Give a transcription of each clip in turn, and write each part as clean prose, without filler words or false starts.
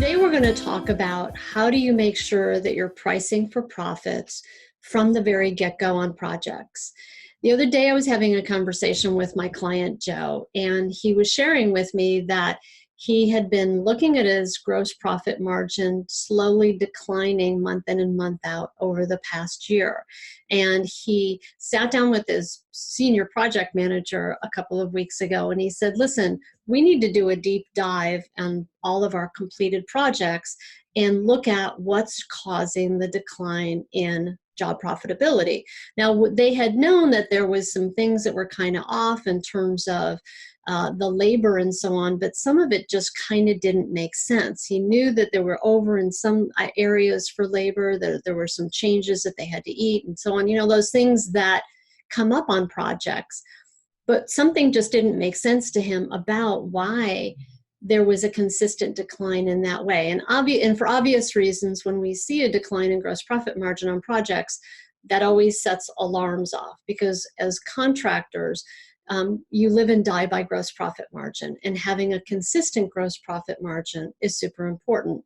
Today we're going to talk about how do you make sure that you're pricing for profits from the very get-go on projects. The other day I was having a conversation with my client Joe, and he was sharing with me that he had been looking at his gross profit margin slowly declining month in and month out over the past year. And he sat down with his senior project manager a couple of weeks ago, and he said, listen, we need to do a deep dive on all of our completed projects and look at what's causing the decline in job profitability. Now, they had known that there was some things that were kind of off in terms of the labor and so on, but some of it just kind of didn't make sense. He knew that there were over in some areas for labor, that there were some changes that they had to eat and so on, you know, those things that come up on projects. But something just didn't make sense to him about why there was a consistent decline in that way. And for obvious reasons, when we see a decline in gross profit margin on projects, that always sets alarms off, because as contractors, you live and die by gross profit margin, and having a consistent gross profit margin is super important.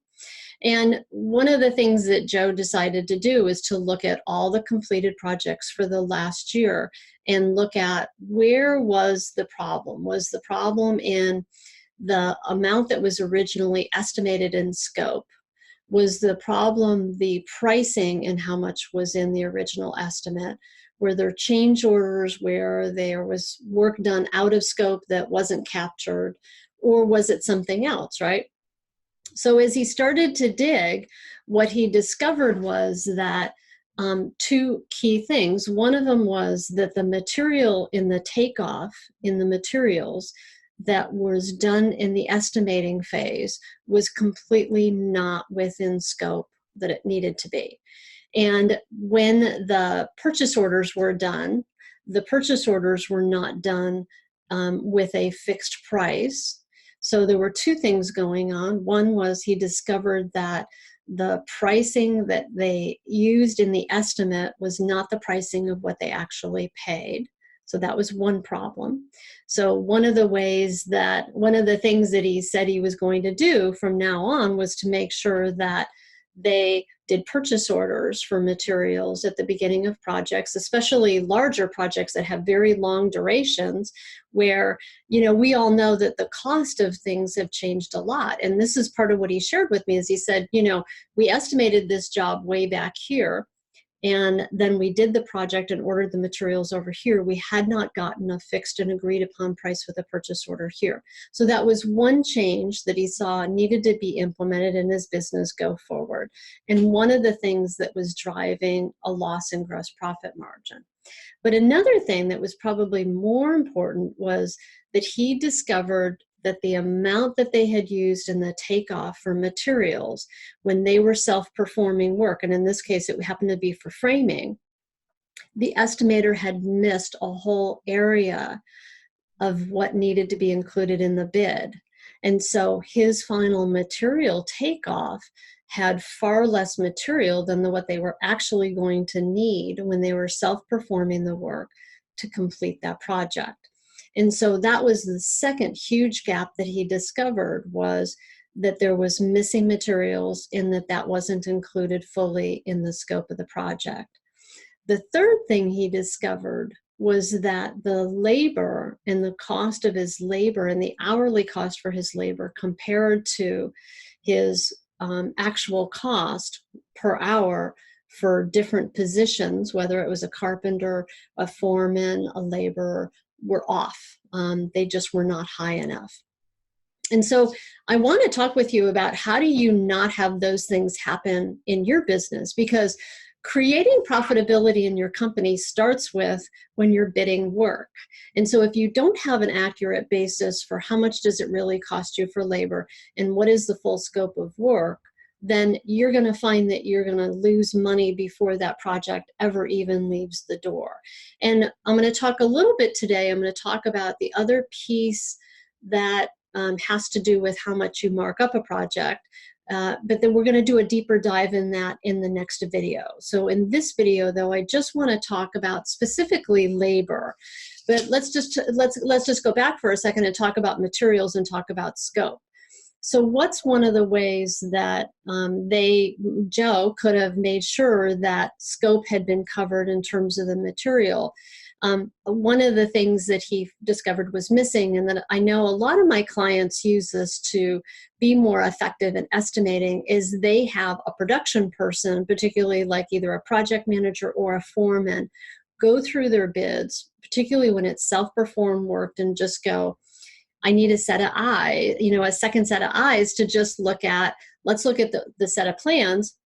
And one of the things that Joe decided to do is to look at all the completed projects for the last year and look at where was the problem. Was the problem in the amount that was originally estimated in scope? Was the problem the pricing and how much was in the original estimate? Were there change orders where there was work done out of scope that wasn't captured? Or was it something else, right? So as he started to dig, what he discovered was that two key things. One of them was that the material in the takeoff, in the materials that was done in the estimating phase, was completely not within scope that it needed to be. And when the purchase orders were done, the purchase orders were not done with a fixed price. So there were two things going on. One was he discovered that the pricing that they used in the estimate was not the pricing of what they actually paid. So that was one problem. So one of the things that he said he was going to do from now on was to make sure that they did purchase orders for materials at the beginning of projects, especially larger projects that have very long durations, where, you know, we all know that the cost of things have changed a lot. And this is part of what he shared with me, is he said, you know, we estimated this job way back here, and then we did the project and ordered the materials over here. We had not gotten a fixed and agreed upon price with a purchase order here. So that was one change that he saw needed to be implemented in his business go forward. And one of the things that was driving a loss in gross profit margin. But another thing that was probably more important was that he discovered that the amount that they had used in the takeoff for materials when they were self-performing work, and in this case it happened to be for framing, the estimator had missed a whole area of what needed to be included in the bid. And so his final material takeoff had far less material than what they were actually going to need when they were self-performing the work to complete that project. And so that was the second huge gap that he discovered, was that there was missing materials and that wasn't included fully in the scope of the project. The third thing he discovered was that the labor and the cost of his labor and the hourly cost for his labor compared to his actual cost per hour for different positions, whether it was a carpenter, a foreman, a laborer, were off. They just were not high enough. And so I want to talk with you about how do you not have those things happen in your business, because creating profitability in your company starts with when you're bidding work. And so if you don't have an accurate basis for how much does it really cost you for labor and what is the full scope of work, then you're going to find that you're going to lose money before that project ever even leaves the door. And I'm going to talk a little bit today, I'm going to talk about the other piece that has to do with how much you mark up a project. But then we're going to do a deeper dive in that in the next video. So in this video, though, I just want to talk about specifically labor. But let's just go back for a second and talk about materials and talk about scope. So what's one of the ways that Joe could have made sure that scope had been covered in terms of the material? One of the things that he discovered was missing, and that I know a lot of my clients use this to be more effective in estimating, is they have a production person, particularly like either a project manager or a foreman, go through their bids, particularly when it's self-performed work, and just go, I need a set of eyes, a second set of eyes to just let's look at the set of plans.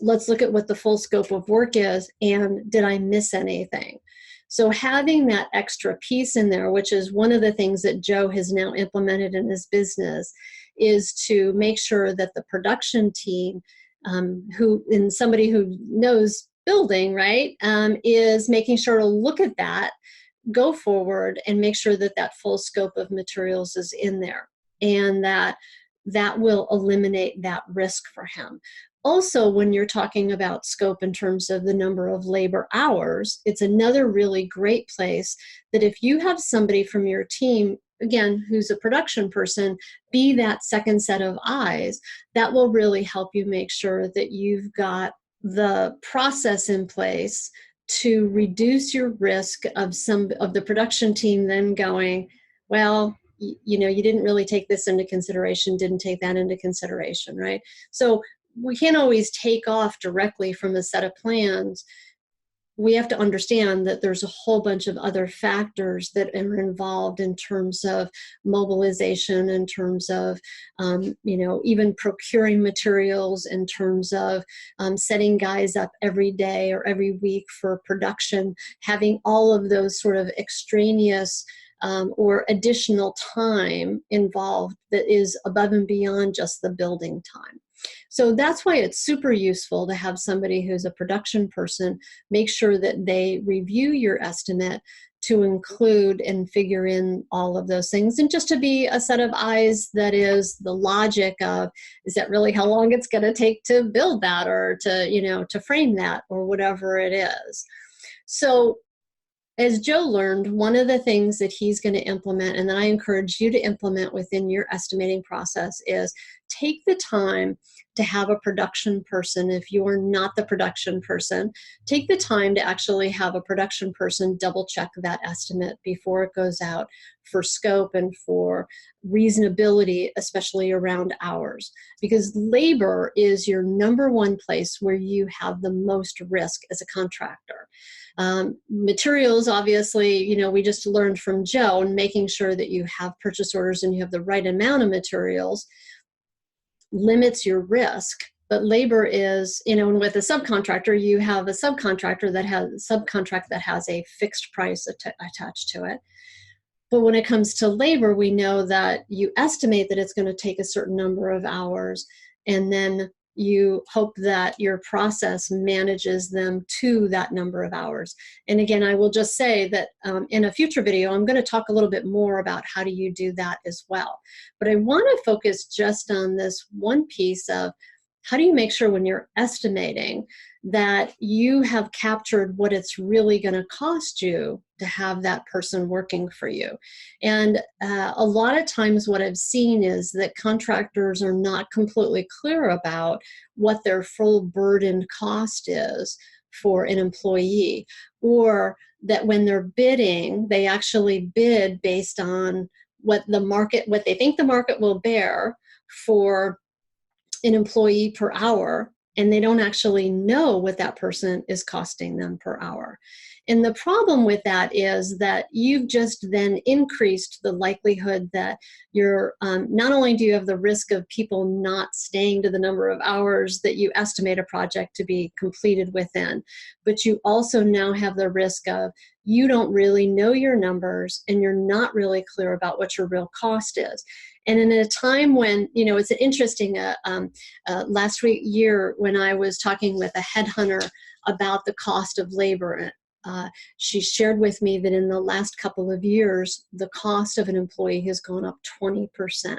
Let's look at what the full scope of work is, and did I miss anything? So having that extra piece in there, which is one of the things that Joe has now implemented in his business, is to make sure that the production team, somebody who knows building, right, is making sure to look at that, go forward, and make sure that that full scope of materials is in there, and that will eliminate that risk for him. Also, when you're talking about scope in terms of the number of labor hours, it's another really great place that if you have somebody from your team, again, who's a production person, be that second set of eyes, that will really help you make sure that you've got the process in place to reduce your risk of some of the production team then going, well, you didn't really take this into consideration, didn't take that into consideration, right? So we can't always take off directly from a set of plans. We have to understand that there's a whole bunch of other factors that are involved in terms of mobilization, in terms of, even procuring materials, in terms of setting guys up every day or every week for production, having all of those sort of extraneous or additional time involved that is above and beyond just the building time. So that's why it's super useful to have somebody who's a production person make sure that they review your estimate to include and figure in all of those things, and just to be a set of eyes that is the logic of, is that really how long it's going to take to build that, or to frame that, or whatever it is. So as Joe learned, one of the things that he's going to implement, and that I encourage you to implement within your estimating process, is take the time to have a production person. If you are not the production person, take the time to actually have a production person double check that estimate before it goes out for scope and for reasonability, especially around hours, because labor is your number one place where you have the most risk as a contractor. Materials, obviously, we just learned from Joe, and making sure that you have purchase orders and you have the right amount of materials limits your risk. But labor is, and with a subcontractor, you have a subcontractor that has a fixed price attached to it. But when it comes to labor, we know that you estimate that it's going to take a certain number of hours, and then you hope that your process manages them to that number of hours. And again, I will just say that in a future video, I'm going to talk a little bit more about how do you do that as well. But I want to focus just on this one piece of, how do you make sure when you're estimating that you have captured what it's really going to cost you to have that person working for you? And a lot of times what I've seen is that contractors are not completely clear about what their full burden cost is for an employee, or that when they're bidding, they actually bid based on what they think the market will bear for an employee per hour, and they don't actually know what that person is costing them per hour. And the problem with that is that you've just then increased the likelihood that you're, not only do you have the risk of people not staying to the number of hours that you estimate a project to be completed within, but you also now have the risk of, you don't really know your numbers, and you're not really clear about what your real cost is. And in a time when, it's an interesting, last year when I was talking with a headhunter about the cost of labor, she shared with me that in the last couple of years, the cost of an employee has gone up 20%.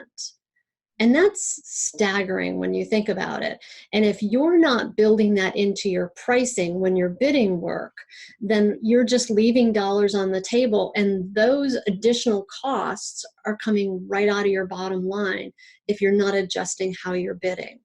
And that's staggering when you think about it. And if you're not building that into your pricing when you're bidding work, then you're just leaving dollars on the table, and those additional costs are coming right out of your bottom line if you're not adjusting how you're bidding.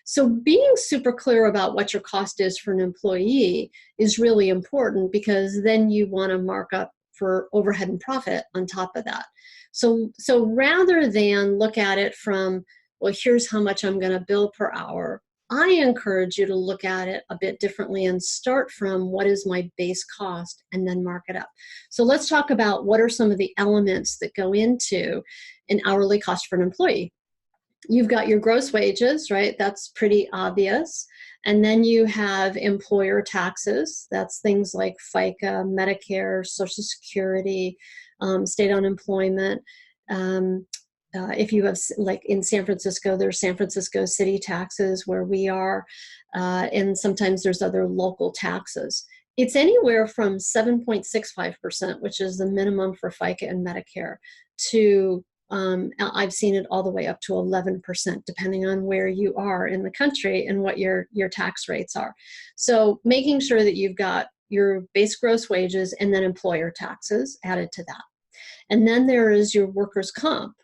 So being super clear about what your cost is for an employee is really important, because then you want to mark up for overhead and profit on top of that. So rather than look at it from, well, here's how much I'm going to bill per hour, I encourage you to look at it a bit differently and start from what is my base cost and then mark it up. So let's talk about what are some of the elements that go into an hourly cost for an employee. You've got your gross wages, right? That's pretty obvious. And then you have employer taxes. That's things like FICA, Medicare, Social Security, state unemployment. If you have, like in San Francisco, there's San Francisco city taxes where we are, and sometimes there's other local taxes. It's anywhere from 7.65%, which is the minimum for FICA and Medicare, to I've seen it all the way up to 11%, depending on where you are in the country and what your tax rates are. So making sure that you've got your base gross wages and then employer taxes added to that. And then there is your workers' comp.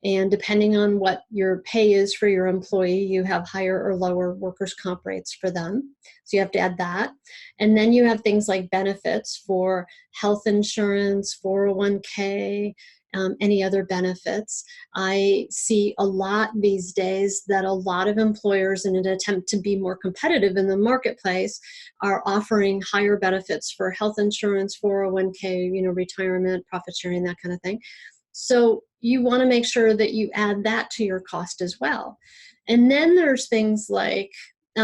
And depending on what your pay is for your employee, you have higher or lower workers' comp rates for them. So you have to add that. And then you have things like benefits for health insurance, 401k, any other benefits. I see a lot these days that a lot of employers, in an attempt to be more competitive in the marketplace, are offering higher benefits for health insurance, 401k, retirement, profit sharing, that kind of thing. So you want to make sure that you add that to your cost as well. And then there's things like,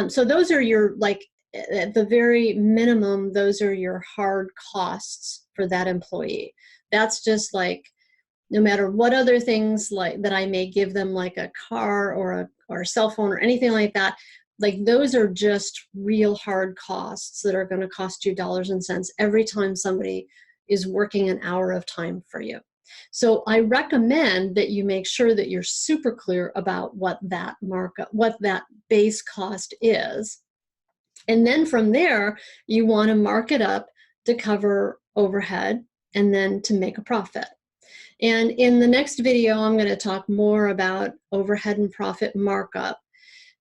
so those are your, like, at the very minimum, those are your hard costs for that employee. That's just like, no matter what other things like that I may give them, like a car or a cell phone or anything like that, like those are just real hard costs that are going to cost you dollars and cents every time somebody is working an hour of time for you. So I recommend that you make sure that you're super clear about what that markup, what that base cost is. And then from there, you want to mark it up to cover overhead and then to make a profit. And in the next video, I'm going to talk more about overhead and profit markup.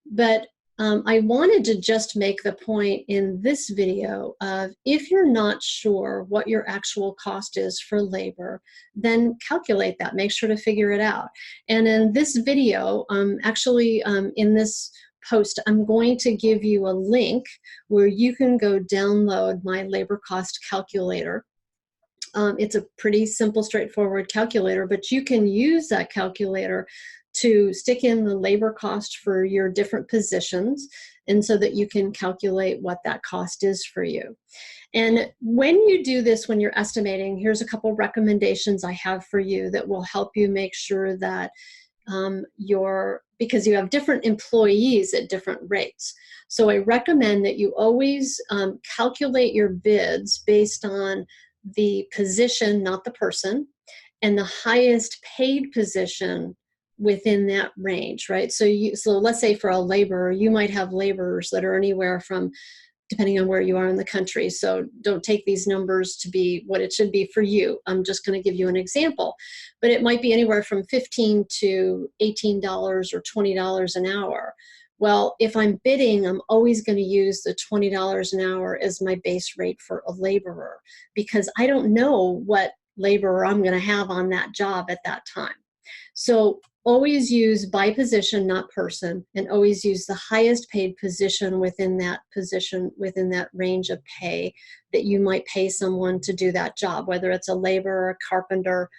But I wanted to just make the point in this video of, if you're not sure what your actual cost is for labor, then calculate that. Make sure to figure it out. And in this video, in this post, I'm going to give you a link where you can go download my labor cost calculator. It's a pretty simple, straightforward calculator, but you can use that calculator to stick in the labor cost for your different positions, and so that you can calculate what that cost is for you. And when you do this, when you're estimating, here's a couple recommendations I have for you that will help you make sure that because you have different employees at different rates. So I recommend that you always calculate your bids based on the position, not the person, and the highest paid position within that range, right? So let's say for a laborer, you might have laborers that are anywhere from, depending on where you are in the country. So don't take these numbers to be what it should be for you. I'm just going to give you an example, but it might be anywhere from $15 to $18 or $20 an hour. Well, if I'm bidding, I'm always going to use the $20 an hour as my base rate for a laborer, because I don't know what laborer I'm going to have on that job at that time. So always use by position, not person, and always use the highest paid position, within that range of pay that you might pay someone to do that job, whether it's a laborer, a carpenter,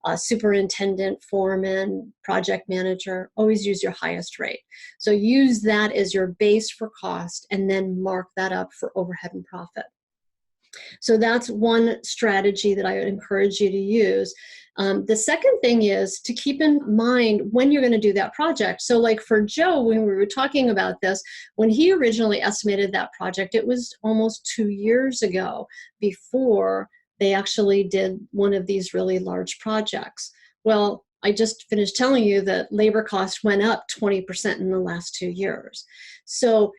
a superintendent, foreman, project manager. Always use your highest rate. So use that as your base for cost, and then mark that up for overhead and profit. So that's one strategy that I would encourage you to use. The second thing is to keep in mind when you're going to do that project. So like for Joe, when we were talking about this, when he originally estimated that project, it was almost 2 years ago before they actually did one of these really large projects. Well, I just finished telling you that labor cost went up 20% in the last 2 years. So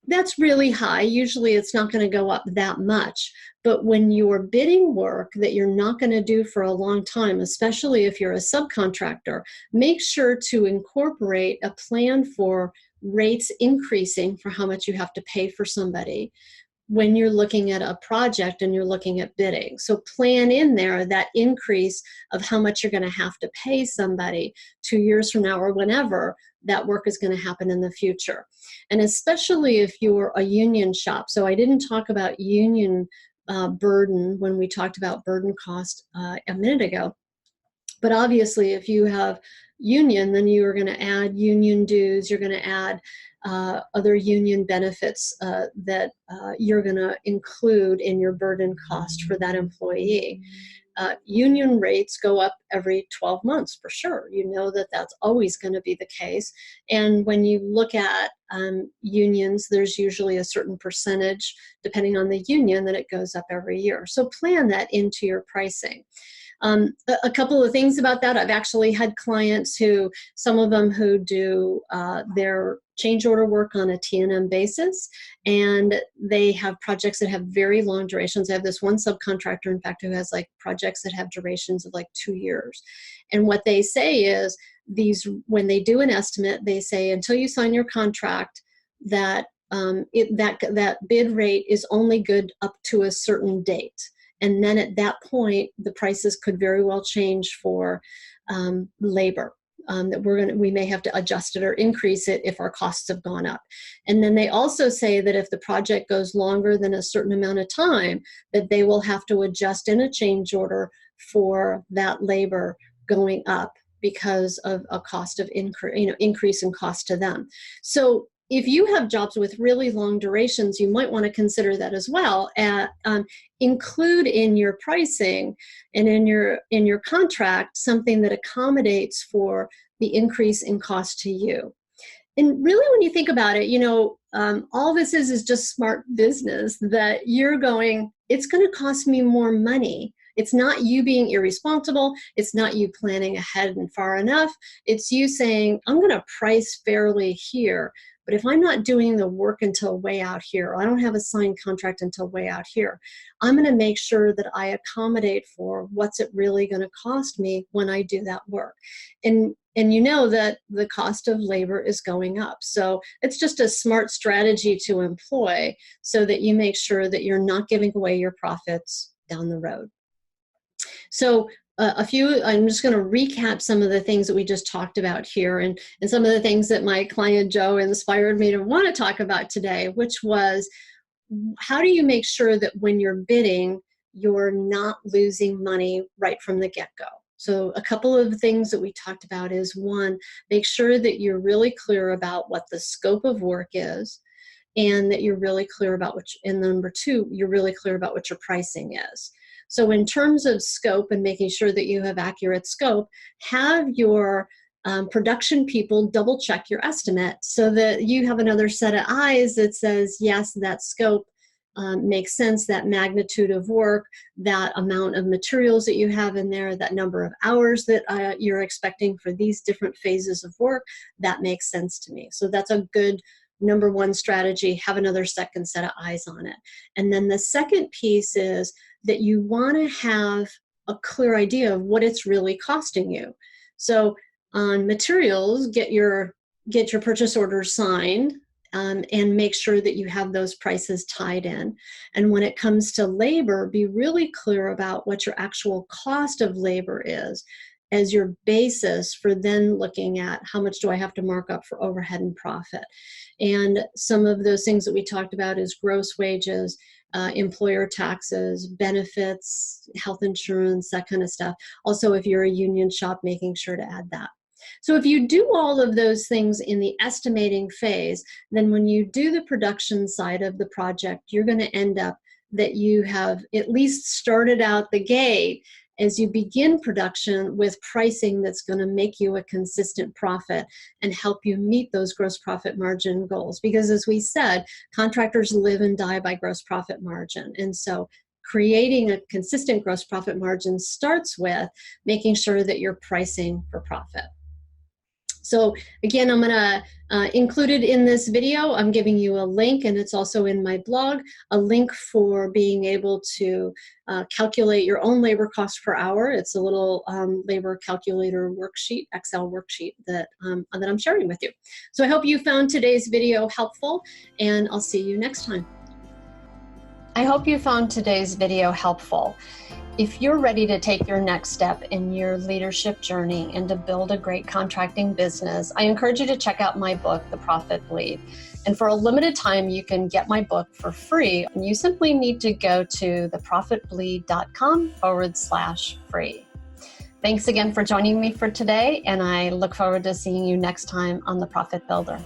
that's really high. Usually it's not going to go up that much. But when you're bidding work that you're not going to do for a long time, especially if you're a subcontractor, make sure to incorporate a plan for rates increasing for how much you have to pay for somebody when you're looking at a project and you're looking at bidding. So plan in there that increase of how much you're going to have to pay somebody 2 years from now or whenever that work is going to happen in the future. And especially if you're a union shop. So I didn't talk about union burden when we talked about burden cost a minute ago. But obviously, if you have union, then you are going to add union dues. You're going to add other union benefits that you're going to include in your burden cost for that employee. Union rates go up every 12 months for sure. You know that that's always going to be the case. And when you look at unions, there's usually a certain percentage, depending on the union, that it goes up every year. So plan that into your pricing. A couple of things about that. I've actually had clients some of them who do their change order work on a T&M basis, and they have projects that have very long durations. I have this one subcontractor, in fact, who has like projects that have durations of like 2 years. And what they say is when they do an estimate, they say until you sign your contract, that that bid rate is only good up to a certain date. And then at that point, the prices could very well change for labor. That we may have to adjust it or increase it if our costs have gone up. And then they also say that if the project goes longer than a certain amount of time, that they will have to adjust in a change order for that labor going up because of a cost of increase in cost to them. So if you have jobs with really long durations, you might want to consider that as well. Include in your pricing and in your contract something that accommodates for the increase in cost to you. And really, when you think about it, all this is just smart business that you're going, it's going to cost me more money. It's not you being irresponsible. It's not you planning ahead and far enough. It's you saying, I'm going to price fairly here. But if I'm not doing the work until way out here, or I don't have a signed contract until way out here, I'm going to make sure that I accommodate for what's it really going to cost me when I do that work. And you know that the cost of labor is going up. So it's just a smart strategy to employ so that you make sure that you're not giving away your profits down the road. So I'm just going to recap some of the things that we just talked about here and some of the things that my client Joe inspired me to want to talk about today, which was how do you make sure that when you're bidding, you're not losing money right from the get-go? So a couple of things that we talked about is, one, make sure that you're really clear about what the scope of work is, and that you're really clear about and number two, you're really clear about what your pricing is. So in terms of scope and making sure that you have accurate scope, have your production people double check your estimate so that you have another set of eyes that says, yes, that scope makes sense, that magnitude of work, that amount of materials that you have in there, that number of hours that you're expecting for these different phases of work, that makes sense to me. So that's a good number one strategy. Have another second set of eyes on it. And then the second piece is that you want to have a clear idea of what it's really costing you. So on materials, get your purchase orders signed and make sure that you have those prices tied in. And when it comes to labor, be really clear about what your actual cost of labor is as your basis for then looking at how much do I have to mark up for overhead and profit. And some of those things that we talked about is gross wages, employer taxes, benefits, health insurance, that kind of stuff. Also, if you're a union shop, making sure to add that. So if you do all of those things in the estimating phase, then when you do the production side of the project, you're going to end up that you have at least started out the gate as you begin production with pricing that's going to make you a consistent profit and help you meet those gross profit margin goals. Because as we said, contractors live and die by gross profit margin. And so creating a consistent gross profit margin starts with making sure that you're pricing for profit. So again, I'm going to include it in this video. I'm giving you a link, and it's also in my blog, a link for being able to calculate your own labor cost per hour. It's a little labor calculator worksheet, Excel worksheet that I'm sharing with you. So I hope you found today's video helpful, and I'll see you next time. I hope you found today's video helpful. If you're ready to take your next step in your leadership journey and to build a great contracting business, I encourage you to check out my book, The Profit Bleed. And for a limited time, you can get my book for free. And you simply need to go to theprofitbleed.com/free. Thanks again for joining me for today, and I look forward to seeing you next time on The Profit Builder.